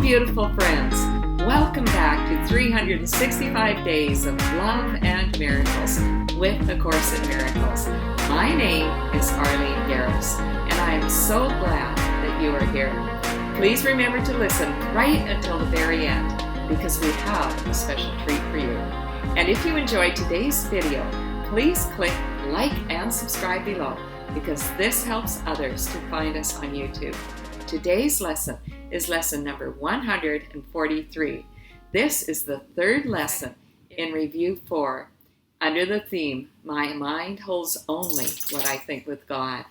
beautiful friends. Welcome back to 365 Days of Love and Miracles with A Course in Miracles. My name is Arlene Geres, and I am so glad that you are here. Please remember to listen right until the very end, because we have a special treat for you. And if you enjoyed today's video, please click like and subscribe below, because this helps others to find us on YouTube. Today's lesson is lesson number 143. This is the third lesson in Review 4 under the theme, My Mind Holds Only What I Think with God.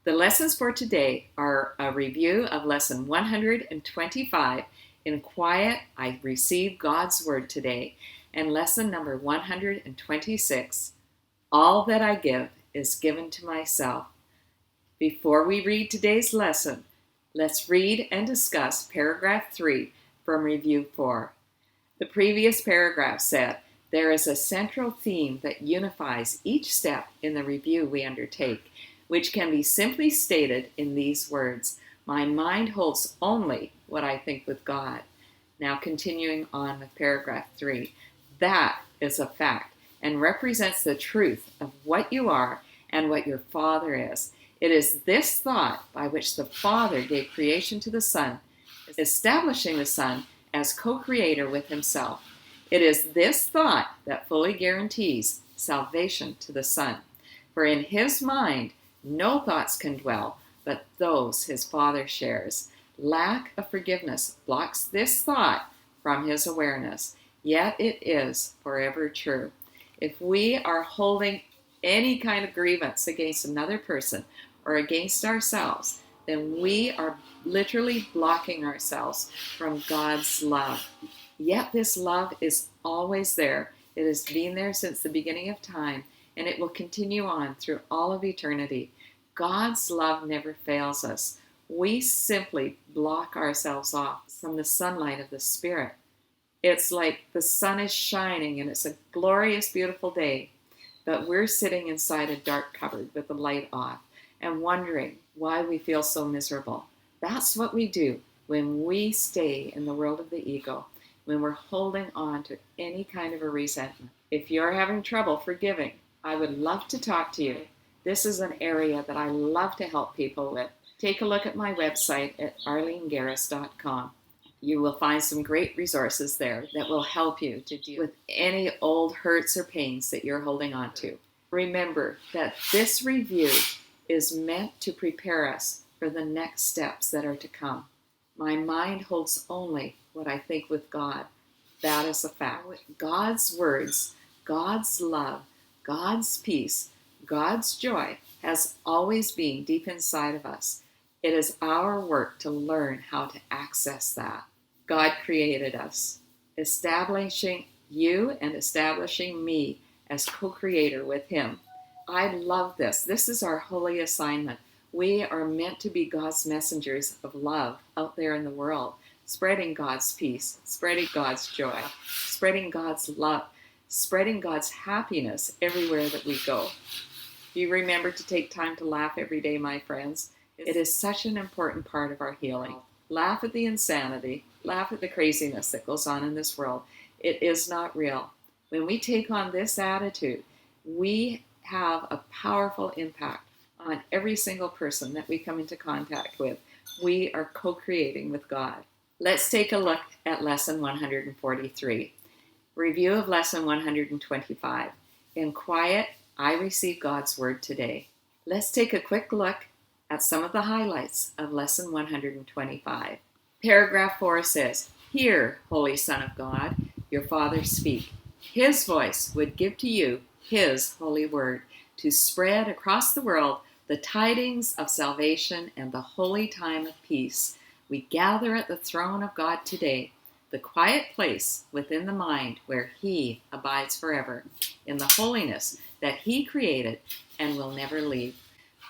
The lessons for today are a review of lesson 125, In Quiet I Receive God's Word Today, and lesson number 126, All That I Give is Given to Myself. Before we read today's lesson, let's read and discuss paragraph 3 from Review 4. The previous paragraph said, there is a central theme that unifies each step in the review we undertake, which can be simply stated in these words, my mind holds only what I think with God. Now continuing on with paragraph 3, that is a fact and represents the truth of what you are and what your Father is. It is this thought by which the Father gave creation to the Son, establishing the Son as co-creator with himself. It is this thought that fully guarantees salvation to the Son. For in his mind, no thoughts can dwell but those his Father shares. Lack of forgiveness blocks this thought from his awareness, yet it is forever true. If we are holding any kind of grievance against another person or against ourselves, then we are literally blocking ourselves from God's love. Yet this love is always there. It has been there since the beginning of time, and it will continue on through all of eternity. God's love never fails us. We simply block ourselves off from the sunlight of the Spirit. It's like the sun is shining and it's a glorious, beautiful day, but we're sitting inside a dark cupboard with the light off and wondering why we feel so miserable. That's what we do when we stay in the world of the ego, when we're holding on to any kind of a resentment. If you're having trouble forgiving, I would love to talk to you. This is an area that I love to help people with. Take a look at my website at arlenegeres.com. You will find some great resources there that will help you to deal with any old hurts or pains that you're holding on to. Remember that this review is meant to prepare us for the next steps that are to come. My mind holds only what I think with God. That is a fact. God's words, God's love, God's peace, God's joy has always been deep inside of us. It is our work to learn how to access that. God created us, establishing you and establishing me as co-creator with him. I love this. This is our holy assignment. We are meant to be God's messengers of love out there in the world, spreading God's peace, spreading God's joy, spreading God's love, spreading God's happiness everywhere that we go. Do you remember to take time to laugh every day, my friends? It is such an important part of our healing. Laugh at the insanity, laugh at the craziness that goes on in this world. It is not real. When we take on this attitude, we have a powerful impact on every single person that we come into contact with. We are co-creating with God. Let's take a look at lesson 143. Review of lesson 125. In quiet, I receive God's word today. Let's take a quick look at some of the highlights of lesson 125. Paragraph 4 says, Hear, Holy Son of God, your Father speak. His voice would give to you his holy word to spread across the world the tidings of salvation and the holy time of peace. We gather at the throne of God today, the quiet place within the mind where he abides forever, in the holiness that he created and will never leave.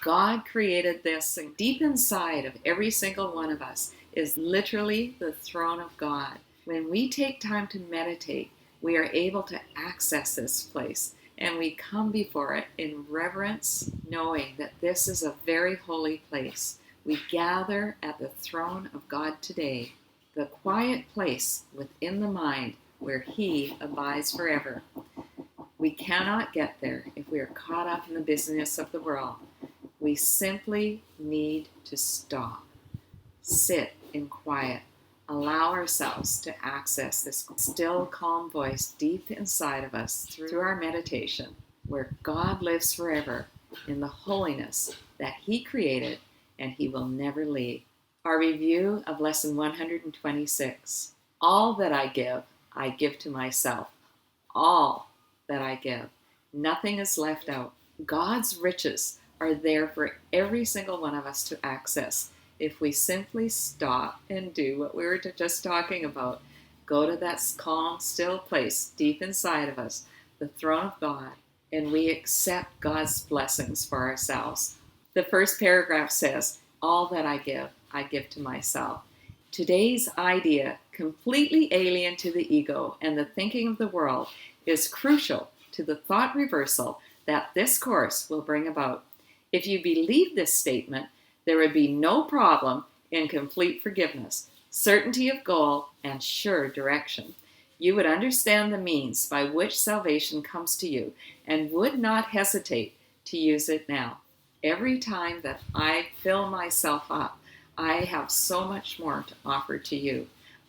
God created this, and deep inside of every single one of us is literally the throne of God. When we take time to meditate, we are able to access this place, and we come before it in reverence, knowing that this is a very holy place. We gather at the throne of God today the quiet place within the mind where He abides forever. We cannot get there if we are caught up in the busyness of the world. We simply need to stop, sit in quiet, allow ourselves to access this still, calm voice deep inside of us through our meditation, where God lives forever in the holiness that He created and He will never leave. Our review of Lesson 126. All that I give to myself. All that I give. Nothing is left out. God's riches are there for every single one of us to access if we simply stop and do what we were just talking about. Go to that calm, still place deep inside of us, the throne of God, and we accept God's blessings for ourselves. The first paragraph says, all that I give to myself. Today's idea, completely alien to the ego and the thinking of the world, is crucial to the thought reversal that this course will bring about. If you believe this statement, there would be no problem in complete forgiveness, certainty of goal, and sure direction. You would understand the means by which salvation comes to you and would not hesitate to use it now. Every time that I fill myself up, I have so much more to offer to you.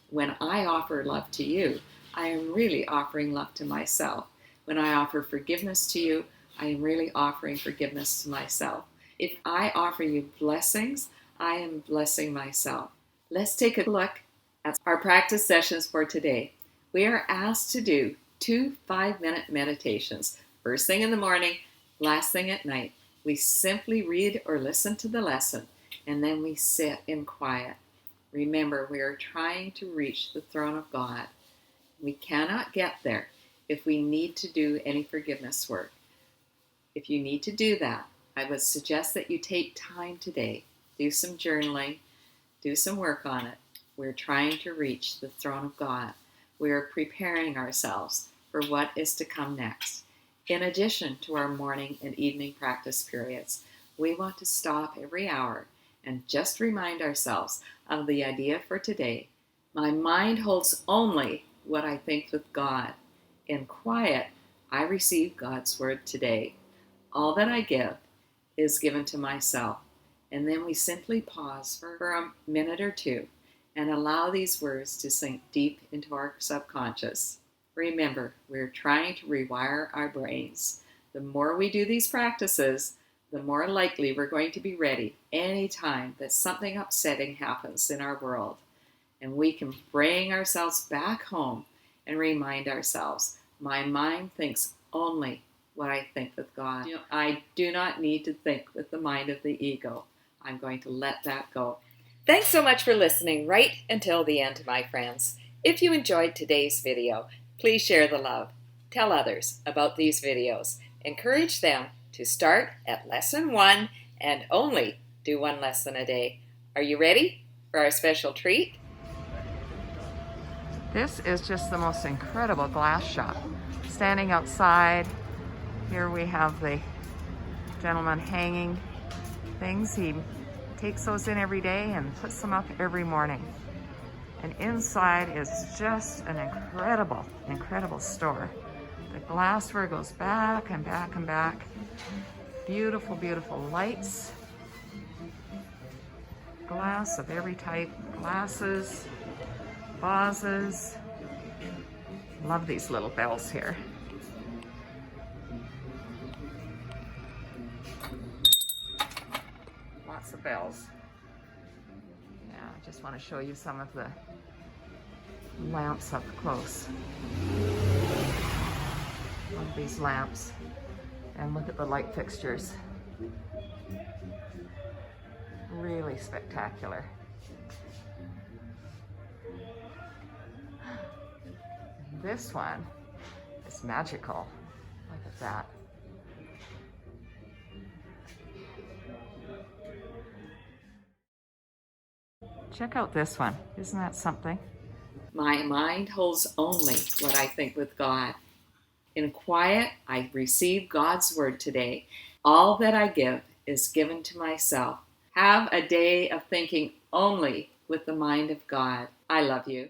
When I offer love to you, I am really offering love to myself. When I offer forgiveness to you, I am really offering forgiveness to myself. If I offer you blessings, I am blessing myself. Let's take a look at our practice sessions for today. We are asked to do 2 5-minute meditations, first thing in the morning, last thing at night. We simply read or listen to the lesson, and then we sit in quiet. Remember, we are trying to reach the throne of God. We cannot get there if we need to do any forgiveness work. If you need to do that, I would suggest that you take time today, do some journaling, do some work on it. We're trying to reach the throne of God. We are preparing ourselves for what is to come next. In addition to our morning and evening practice periods, we want to stop every hour and just remind ourselves of the idea for today. My mind holds only what I think with God. In quiet, I receive God's word today. All that I give is given to myself. And then we simply pause for a minute or two and allow these words to sink deep into our subconscious. Remember, we're trying to rewire our brains. The more we do these practices, the more likely we're going to be ready anytime that something upsetting happens in our world. And we can bring ourselves back home and remind ourselves, my mind thinks only what I think with God. I do not need to think with the mind of the ego. I'm going to let that go. Thanks so much for listening right until the end, my friends. If you enjoyed today's video, please share the love. Tell others about these videos. Encourage them to start at lesson 1 and only do 1 lesson a day. Are you ready for our special treat? This is just the most incredible glass shop. Standing outside, here we have the gentleman hanging things. He takes those in every day and puts them up every morning. And inside is just an incredible, incredible store. The glassware goes back and back and back. Beautiful, beautiful lights. Glass of every type. Glasses, vases. Love these little bells here. Lots of bells. Yeah, I just want to show you some of the lamps up close. Love these lamps. And look at the light fixtures. Really spectacular. This one is magical. Look at that. Check out this one. Isn't that something? My mind holds only what I think with God. In quiet, I receive God's word today. All that I give is given to myself. Have a day of thinking only with the mind of God. I love you.